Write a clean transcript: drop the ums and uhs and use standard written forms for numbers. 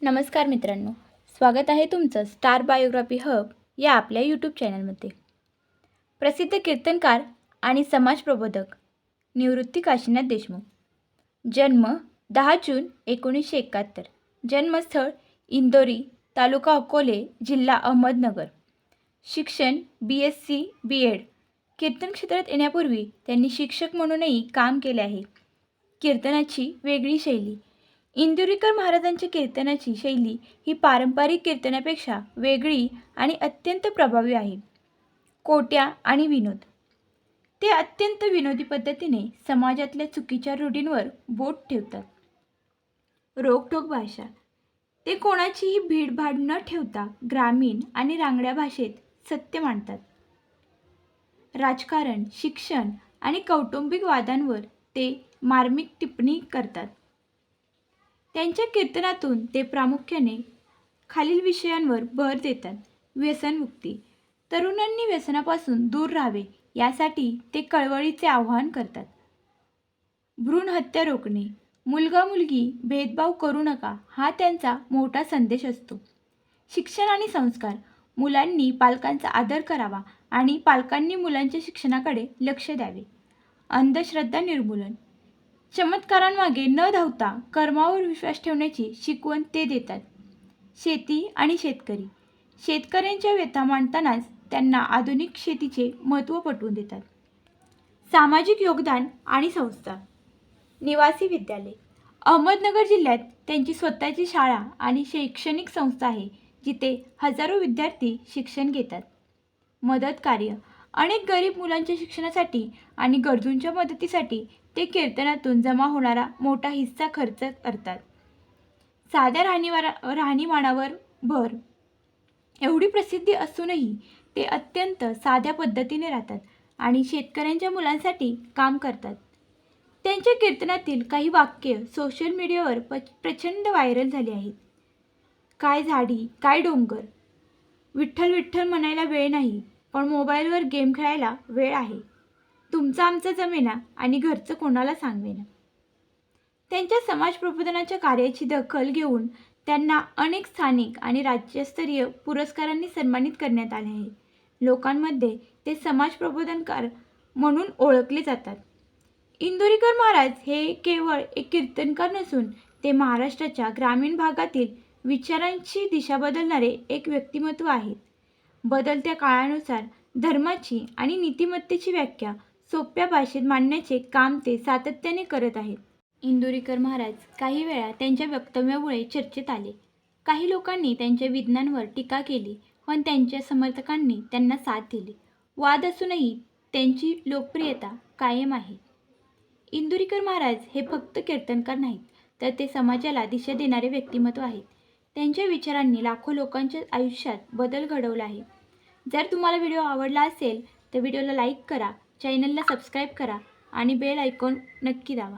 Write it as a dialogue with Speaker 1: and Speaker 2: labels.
Speaker 1: नमस्कार मित्रांनो, स्वागत आहे तुमचं स्टार बायोग्राफी हब या आपल्या यूट्यूब चॅनलमध्ये. प्रसिद्ध कीर्तनकार आणि समाजप्रबोधक निवृत्ती काशीनाथ देशमुख. जन्म 10 जून 1971. जन्मस्थळ इंदोरी, तालुका अकोले, जिल्हा अहमदनगर. शिक्षण BSc B.Ed. कीर्तन क्षेत्रात येण्यापूर्वी त्यांनी शिक्षक म्हणूनही काम केले आहे. कीर्तनाची वेगळी शैली. इंदुरीकर महाराजांच्या कीर्तनाची शैली ही पारंपरिक कीर्तनापेक्षा वेगळी आणि अत्यंत प्रभावी आहे. कोट्या आणि विनोद. ते अत्यंत विनोदी पद्धतीने समाजातल्या चुकीच्या रूढींवर बोट ठेवतात. रोखठोक भाषा. ते कोणाचीही भीडभाड न ठेवता ग्रामीण आणि रांगड्या भाषेत सत्य मांडतात. राजकारण, शिक्षण आणि कौटुंबिक वादांवर ते मार्मिक टिप्पणी करतात. त्यांच्या कीर्तनातून ते प्रामुख्याने खालील विषयांवर भर देतात. व्यसनमुक्ती. तरुणांनी व्यसनापासून दूर राहावे यासाठी ते कळवळीचे आवाहन करतात. भ्रूण हत्या रोखणे. मुलगा मुलगी भेदभाव करू नका हा त्यांचा मोठा संदेश असतो. शिक्षण आणि संस्कार. मुलांनी पालकांचा आदर करावा आणि पालकांनी मुलांच्या शिक्षणाकडे लक्ष द्यावे. अंधश्रद्धा निर्मूलन. चमत्कारांमागे न धावता कर्मावर विश्वास ठेवण्याची शिकवण ते देतात. शेती आणि शेतकरी. शेतकऱ्यांच्या व्यथा मांडतानाच त्यांना आधुनिक शेतीचे महत्त्व पटवून देतात. सामाजिक योगदान आणि संस्था. निवासी विद्यालय. अहमदनगर जिल्ह्यात त्यांची स्वतःची शाळा आणि शैक्षणिक संस्था आहे जिथे हजारो विद्यार्थी शिक्षण घेतात. मदत कार्य. अनेक गरीब मुलांच्या शिक्षणासाठी आणि गरजूंच्या मदतीसाठी ते कीर्तनातून जमा होणारा मोठा हिस्सा खर्च करतात. साध्या राहणीमानावर भर. एवढी प्रसिद्धी असूनही ते अत्यंत साध्या पद्धतीने राहतात आणि शेतकऱ्यांच्या मुलांसाठी काम करतात. त्यांच्या कीर्तनातील काही वाक्य सोशल मीडियावर प्रचंड व्हायरल झाली आहेत. काय झाडी काय डोंगर. विठ्ठल विठ्ठल म्हणायला वेळ नाही पण मोबाईलवर गेम खेळायला वेळ आहे. तुमचं आमचं जमेना आणि घरचं कोणाला सांगवेना. त्यांच्या समाज प्रबोधनाच्या कार्याची दखल घेऊन त्यांना अनेक स्थानिक आणि राज्यस्तरीय पुरस्कारांनी सन्मानित करण्यात आले आहे. लोकांमध्ये ते समाज प्रबोधनकार म्हणून ओळखले जातात. इंदुरीकर महाराज हे केवळ एक कीर्तनकार नसून ते महाराष्ट्राच्या ग्रामीण भागातील विचारांची दिशा बदलणारे एक व्यक्तिमत्व आहेत. बदलत्या काळानुसार धर्माची आणि नीतिमत्तेची व्याख्या सोप्या भाषेत मांडण्याचे काम ते सातत्याने करत आहेत. इंदुरीकर महाराज काही वेळा त्यांच्या वक्तव्यामुळे चर्चेत आले. काही लोकांनी त्यांच्या विधानांवर टीका केली पण त्यांच्या समर्थकांनी त्यांना साथ दिली. वाद असूनही त्यांची लोकप्रियता कायम आहे. इंदुरीकर महाराज हे फक्त कीर्तनकार नाहीत तर ते समाजाला दिशा देणारे व्यक्तिमत्व आहेत. त्यांच्या विचारांनी लाखो लोकांच्या आयुष्यात बदल घडवला आहे. जर तुम्हाला व्हिडिओ आवडला असेल तर व्हिडिओला लाईक करा, चॅनलला सबस्क्राईब करा आणि बेल आयकॉन नक्की दाबा.